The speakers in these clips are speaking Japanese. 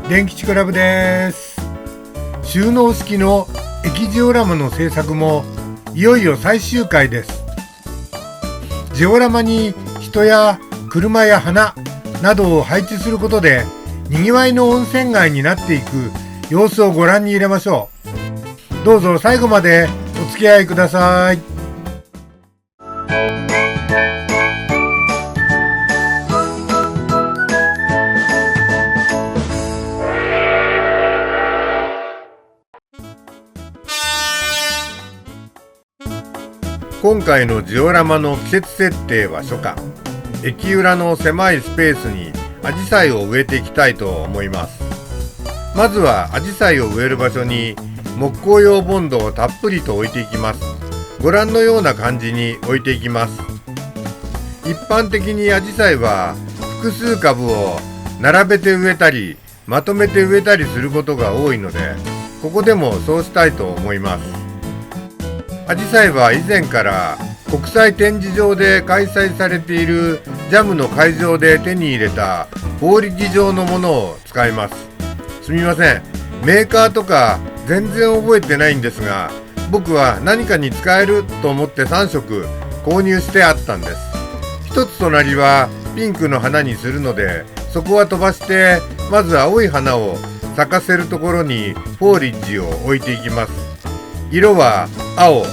電吉クラブです。収納式の液ジオラマの制作もいよいよ最終回です。ジオラマに人や車や花などを配置することでにぎわいの温泉街になっていく様子をご覧に入れましょう。どうぞ最後までお付き合いください。今回のジオラマの季節設定は初夏。駅裏の狭いスペースにアジサイを植えていきたいと思います。まずはアジサイを植える場所に木工用ボンドをたっぷりと置いていきます。ご覧のような感じに置いていきます。一般的にアジサイは複数株を並べて植えたりまとめて植えたりすることが多いので、ここでもそうしたいと思います。アジサイは以前から国際展示場で開催されているジャムの会場で手に入れた法力状のものを使います。すみません、メーカーとか全然覚えてないんですが、僕は何かに使えると思って3色購入してあったんです。一つ隣はピンクの花にするので、そこは飛ばしてまず青い花を咲かせるところにフォーリッジを置いていきます。色は青、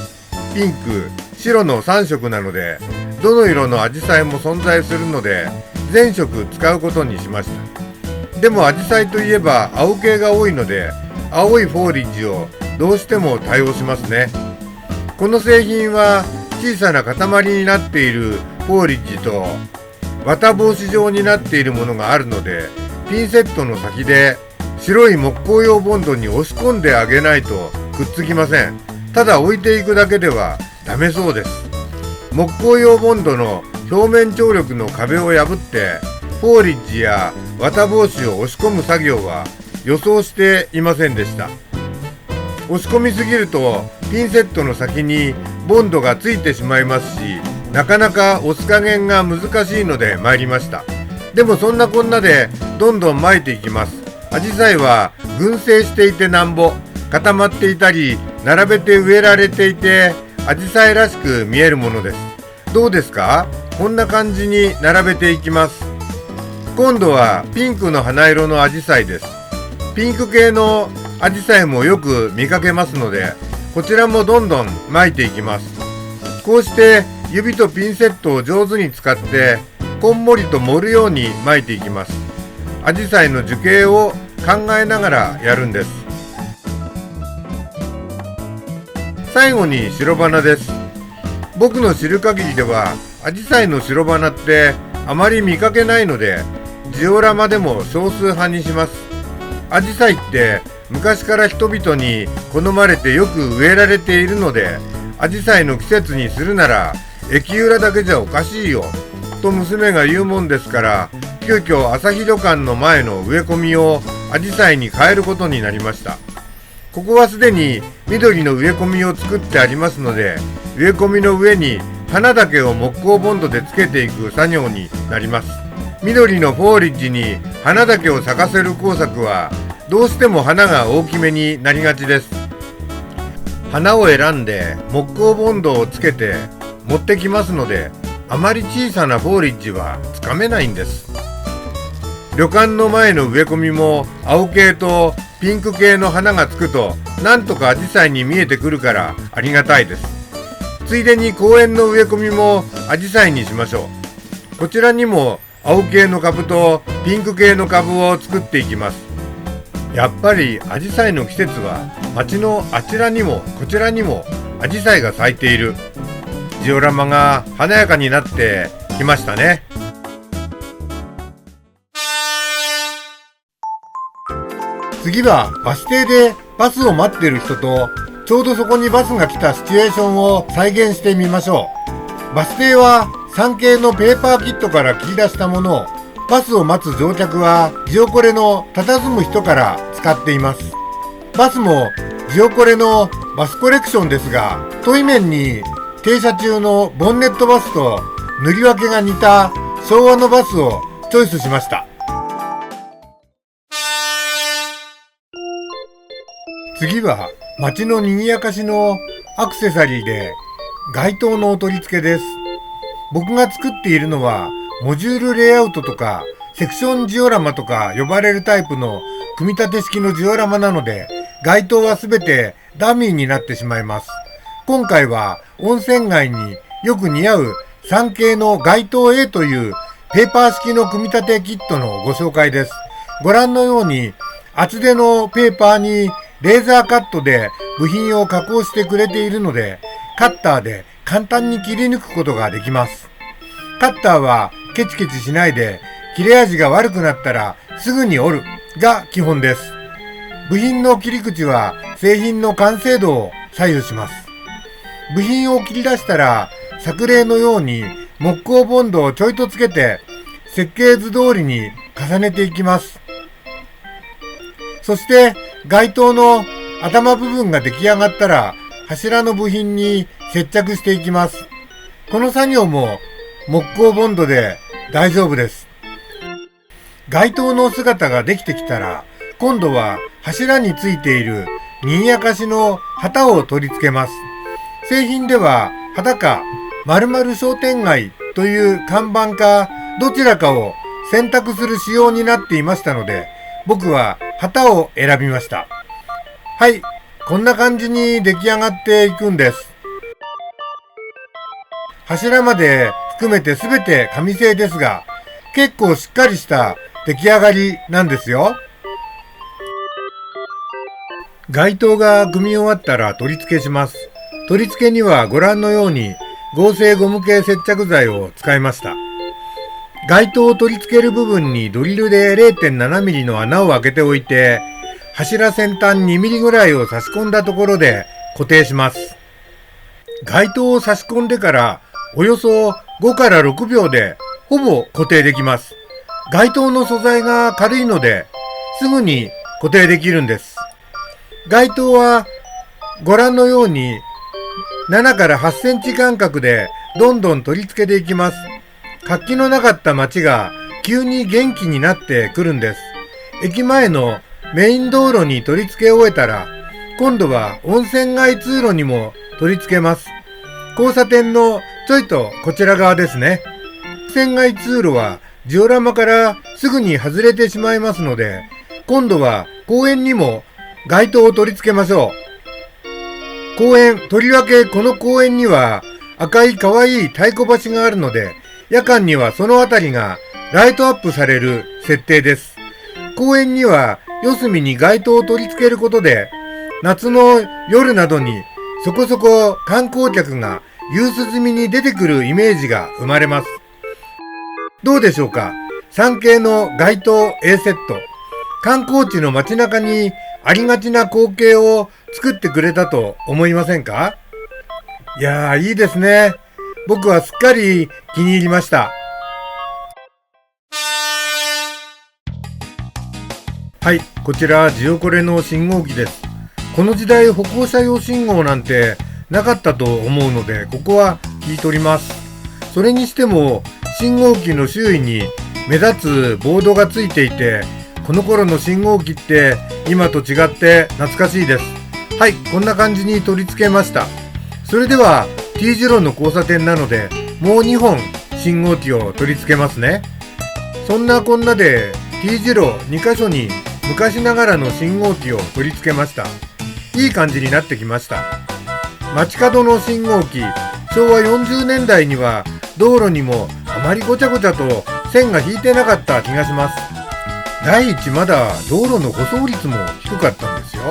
ピンク、白の3色なので、どの色のアジサイも存在するので全色使うことにしました。でもアジサイといえば青系が多いので、青いフォーリッジをどうしても対応しますね。この製品は小さな塊になっているフォーリッジと綿帽子状になっているものがあるので、ピンセットの先で白い木工用ボンドに押し込んであげないとくっつきません。ただ置いていくだけではダメそうです。木工用ボンドの表面張力の壁を破ってフォーリッジや綿帽子を押し込む作業は予想していませんでした。押し込みすぎるとピンセットの先にボンドがついてしまいますし、なかなか押す加減が難しいので参りました。でもそんなこんなでどんどん巻いていきます。アジサイは群生していてなんぼ、固まっていたり並べて植えられていてアジサイらしく見えるものです。どうですか？こんな感じに並べていきます。今度はピンクの花色のアジサイです。ピンク系のアジサイもよく見かけますので、こちらもどんどん巻いていきます。こうして指とピンセットを上手に使ってこんもりと盛るように巻いていきます。アジサイの樹形を考えながらやるんです。最後に白花です。僕の知る限りではアジサイの白花ってあまり見かけないので、ジオラマでも少数派にします。アジサイって昔から人々に好まれてよく植えられているので、アジサイの季節にするなら駅裏だけじゃおかしいよと娘が言うもんですから、急遽朝日旅館の前の植え込みをアジサイに変えることになりました。ここはすでに緑の植え込みを作ってありますので、植え込みの上に花だけを木工ボンドでつけていく作業になります。緑のフォーリッジに花だけを咲かせる工作はどうしても花が大きめになりがちです。花を選んで木工ボンドをつけて持ってきますので、あまり小さなフォーリッジはつかめないんです。旅館の前の植え込みも青系とピンク系の花がつくとなんとかアジサイに見えてくるからありがたいです。ついでに公園の植え込みもアジサイにしましょう。こちらにも青系の株とピンク系の株を作っていきます。やっぱりアジサイの季節は街のあちらにもこちらにもアジサイが咲いている。ジオラマが華やかになってきましたね。次はバス停でバスを待っている人とちょうどそこにバスが来たシチュエーションを再現してみましょう。バス停は3系のペーパーキットから切り出したものを、バスを待つ乗客はジオコレの佇む人から使っています。バスもジオコレのバスコレクションですが、トイ面に停車中のボンネットバスと塗り分けが似た昭和のバスをチョイスしました。次は街の賑やかしのアクセサリーで街灯の取り付けです。僕が作っているのはモジュールレイアウトとかセクションジオラマとか呼ばれるタイプの組み立て式のジオラマなので、街灯はすべてダミーになってしまいます。今回は温泉街によく似合う 3K の街灯 A というペーパー式の組み立てキットのご紹介です。ご覧のように厚手のペーパーにレーザーカットで部品を加工してくれているので、カッターで簡単に切り抜くことができます。カッターはケチケチしないで、切れ味が悪くなったらすぐに折るが基本です。部品の切り口は製品の完成度を左右します。部品を切り出したら作例のように木工ボンドをちょいとつけて設計図通りに重ねていきます。そして街灯の頭部分が出来上がったら柱の部品に接着していきます。この作業も木工ボンドで大丈夫です。街灯の姿ができてきたら、今度は柱についている賑やかしの旗を取り付けます。製品では旗か〇〇商店街という看板かどちらかを選択する仕様になっていましたので、僕は旗を選びました。はい、こんな感じに出来上がっていくんです。柱まで含めてすべて紙製ですが、結構しっかりした出来上がりなんですよ。街灯が組み終わったら取り付けします。取り付けにはご覧のように合成ゴム系接着剤を使いました。街灯を取り付ける部分にドリルで 0.7 ミリの穴を開けておいて、柱先端2ミリぐらいを差し込んだところで固定します。街灯を差し込んでからおよそ5から6秒でほぼ固定できます。街灯の素材が軽いのですぐに固定できるんです。街灯はご覧のように7から8センチ間隔でどんどん取り付けていきます。活気のなかった街が急に元気になってくるんです。駅前のメイン道路に取り付け終えたら、今度は温泉街通路にも取り付けます。交差点のちょいとこちら側ですね。温泉街通路はジオラマからすぐに外れてしまいますので、今度は公園にも街灯を取り付けましょう。公園、とりわけこの公園には赤い可愛い太鼓橋があるので、夜間にはそのあたりがライトアップされる設定です。公園には四隅に街灯を取り付けることで、夏の夜などにそこそこ観光客が夕涼みに出てくるイメージが生まれます。どうでしょうか？ 3K の街灯 A セット。観光地の街中にありがちな光景を作ってくれたと思いませんか？いやー、いいですね。僕はすっかり気に入りました。はい、こちらジオコレの信号機です。この時代歩行者用信号なんてなかったと思うので、ここは聞い取ります。それにしても信号機の周囲に目立つボードがついていて、この頃の信号機って今と違って懐かしいです。はい、こんな感じに取り付けました。それでは T 字路の交差点なので、もう2本信号機を取り付けますね。そんなこんなで T 字路2箇所に昔ながらの信号機を取り付けました。いい感じになってきました。街角の信号機、昭和40年代には道路にもあまりごちゃごちゃと線が引いてなかった気がします。第一、まだ道路の舗装率も低かったんですよ。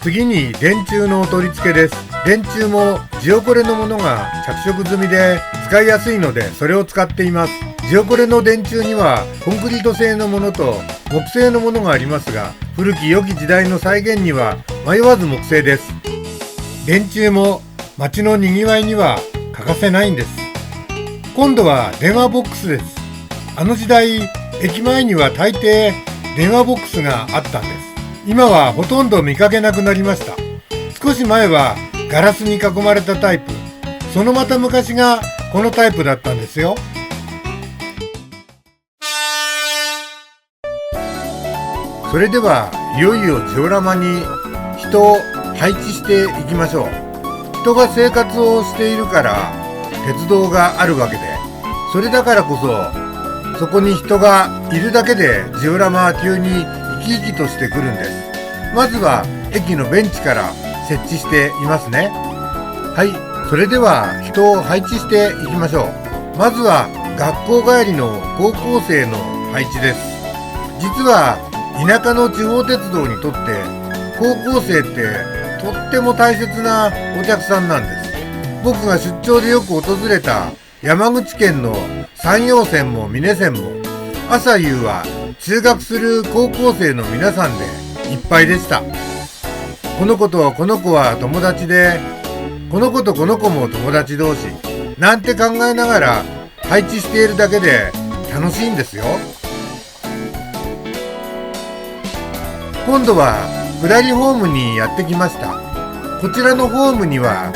次に電柱の取り付けです。電柱もジオコレのものが着色済みで使いやすいので、それを使っています。ジオコレの電柱にはコンクリート製のものと木製のものがありますが、古き良き時代の再現には迷わず木製です。電柱も街のにぎわいには欠かせないんです。今度は電話ボックスです。あの時代、駅前には大抵電話ボックスがあったんです。今はほとんど見かけなくなりました。少し前はガラスに囲まれたタイプ、そのまた昔がこのタイプだったんですよ。それではいよいよジオラマに人を配置していきましょう。人が生活をしているから鉄道があるわけで、それだからこそそこに人がいるだけでジオラマは急に生き生きとしてくるんです。まずは駅のベンチから設置していますね。はい、それでは人を配置していきましょう。まずは学校帰りの高校生の配置です。実は田舎の地方鉄道にとって高校生ってとっても大切なお客さんなんです。僕が出張でよく訪れた山口県の山陽線も美祢線も朝夕は通学する高校生の皆さんでいっぱいでした。この子とこの子は友達で、この子とこの子も友達同士なんて考えながら配置しているだけで楽しいんですよ。今度は下りホームにやってきました。こちらのホームには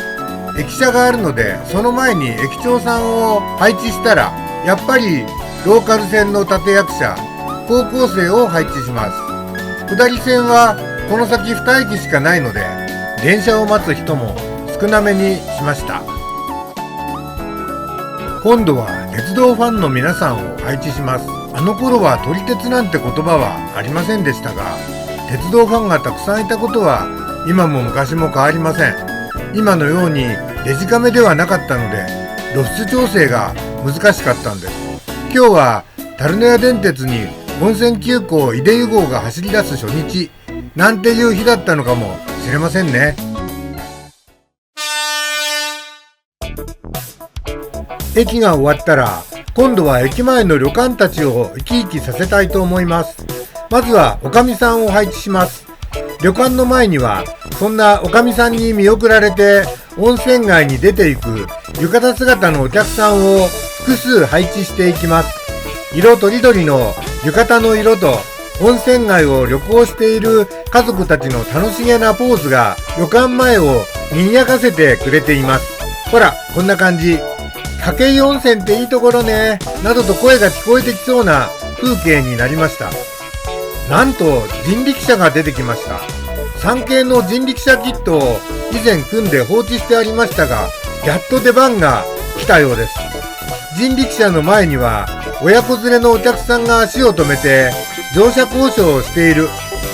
駅舎があるので、その前に駅長さんを配置したら、やっぱりローカル線の立役者、高校生を配置します。下り線はこの先2駅しかないので、電車を待つ人も少なめにしました。今度は鉄道ファンの皆さんを配置します。あの頃は撮り鉄なんて言葉はありませんでしたが、鉄道ファンがたくさんいたことは今も昔も変わりません。今のようにデジカメではなかったので露出調整が難しかったんです。今日は樽の屋電鉄に温泉急行いで湯号が走り出す初日なんていう日だったのかもしれませんね。駅が終わったら今度は駅前の旅館たちを生き生きさせたいと思います。まずはおかみさんを配置します。旅館の前にはそんなおかみさんに見送られて温泉街に出ていく浴衣姿のお客さんを複数配置していきます。色とりどりの浴衣の色と温泉街を旅行している家族たちの楽しげなポーズが旅館前を賑やかせてくれています。ほら、こんな感じ。筧温泉っていいところね、などと声が聞こえてきそうな風景になりました。なんと人力車が出てきました。3系の人力車キットを以前組んで放置してありましたが、やっと出番が来たようです。人力車の前には親子連れのお客さんが足を止めて乗車交渉をしている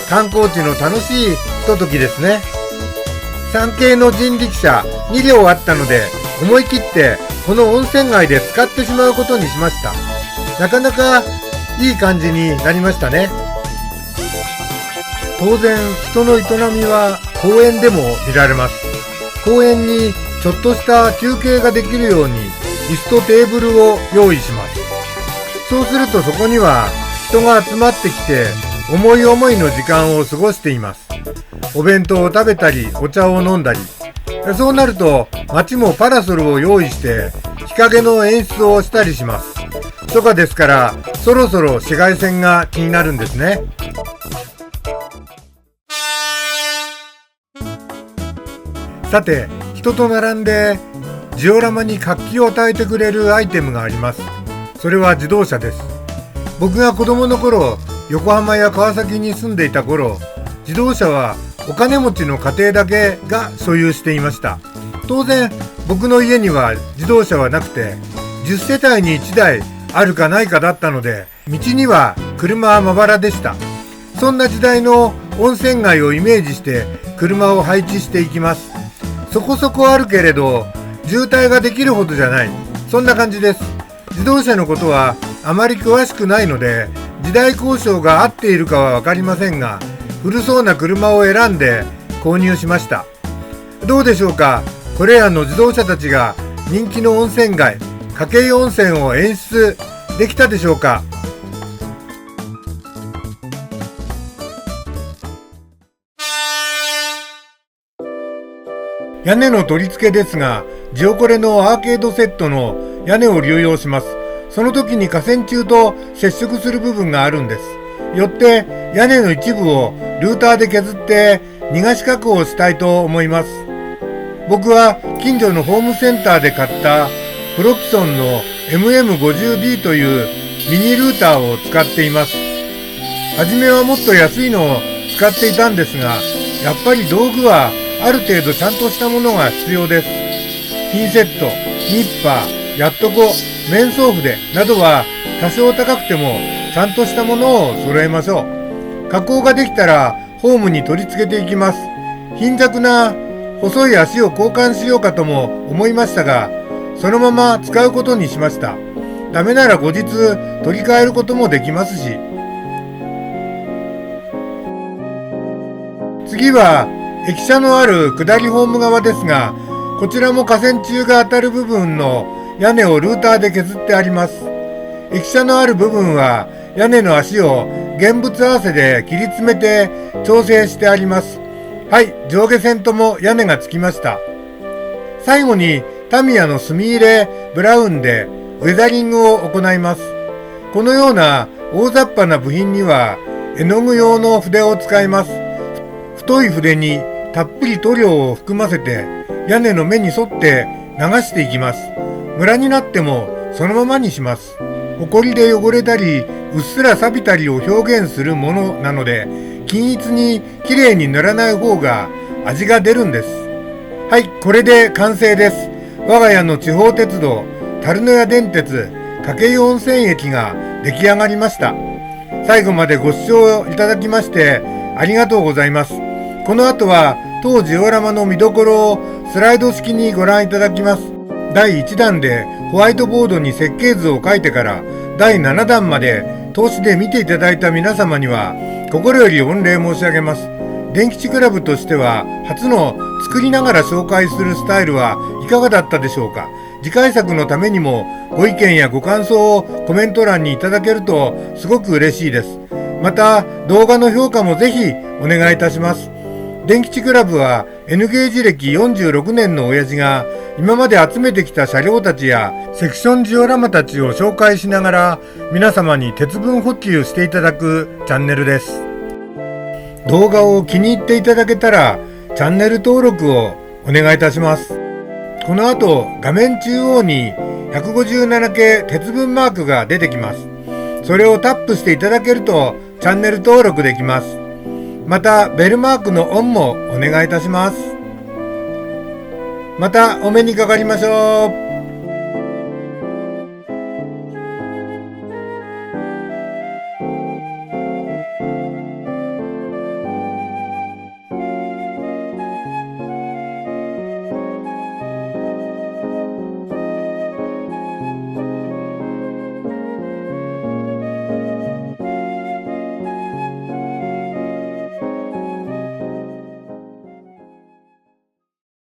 観光地の楽しいひとときですね。3系の人力車2両あったので思い切ってこの温泉街で使ってしまうことにしました。なかなかいい感じになりましたね。当然人の営みは公園でも見られます。公園にちょっとした休憩ができるように椅子とテーブルを用意します。そうするとそこには人が集まってきて思い思いの時間を過ごしています。お弁当を食べたりお茶を飲んだり、そうなると街もパラソルを用意して日陰の演出をしたりします。初夏ですからそろそろ紫外線が気になるんですね。さて、人と並んでジオラマに活気を与えてくれるアイテムがあります。それは自動車です。僕が子供の頃、横浜や川崎に住んでいた頃、自動車はお金持ちの家庭だけが所有していました。当然僕の家には自動車はなくて、10世帯に1台あるかないかだったので、道には車はまばらでした。そんな時代の温泉街をイメージして車を配置していきます。そこそこあるけれど渋滞ができるほどじゃない、そんな感じです。自動車のことはあまり詳しくないので時代交渉が合っているかは分かりませんが、古そうな車を選んで購入しました。どうでしょうか。これらの自動車たちが人気の温泉街筧温泉を演出できたでしょうか。屋根の取り付けですが、ジオコレのアーケードセットの屋根を流用します。その時に架線柱と接触する部分があるんです。よって屋根の一部をルーターで削って逃がし加工をしたいと思います。僕は近所のホームセンターで買ったプロピソンの MM50D というミニルーターを使っています。はじめはもっと安いのを使っていたんですが、やっぱり道具はある程度ちゃんとしたものが必要です。ピンセット、ニッパー、ヤットコ、面相筆などは多少高くてもちゃんとしたものを揃えましょう。加工ができたらホームに取り付けていきます。貧弱な細い足を交換しようかとも思いましたが、そのまま使うことにしました。ダメなら後日取り替えることもできますし。次は駅舎のある下りホーム側ですが、こちらも架線柱が当たる部分の屋根をルーターで削ってあります。駅舎のある部分は屋根の足を現物合わせで切り詰めて調整してあります。はい、上下線とも屋根がつきました。最後にタミヤの墨入れブラウンでウェザリングを行います。このような大雑把な部品には絵の具用の筆を使います。太い筆にたっぷり塗料を含ませて屋根の目に沿って流していきます。ムラになってもそのままにします。ホコリで汚れたりうっすら錆びたりを表現するものなので、均一にきれいに塗らない方が味が出るんです。はい、これで完成です。我が家の地方鉄道樽の屋電鉄掛湯温泉駅が出来上がりました。最後までご視聴いただきましてありがとうございます。この後は当ジオラマの見どころをスライド式にご覧いただきます。第1弾でホワイトボードに設計図を書いてから第7弾まで通しで見ていただいた皆様には心より御礼申し上げます。電吉クラブとしては初の作りながら紹介するスタイルはいかがだったでしょうか。次回作のためにもご意見やご感想をコメント欄にいただけるとすごく嬉しいです。また動画の評価もぜひお願いいたします。電吉クラブは N ゲージ歴46年の親父が今まで集めてきた車両たちやセクションジオラマたちを紹介しながら皆様に鉄分補給していただくチャンネルです。動画を気に入っていただけたらチャンネル登録をお願いいたします。この後画面中央に157系鉄分マークが出てきます。それをタップしていただけるとチャンネル登録できます。またベルマークのオンもお願いいたします。またお目にかかりましょう。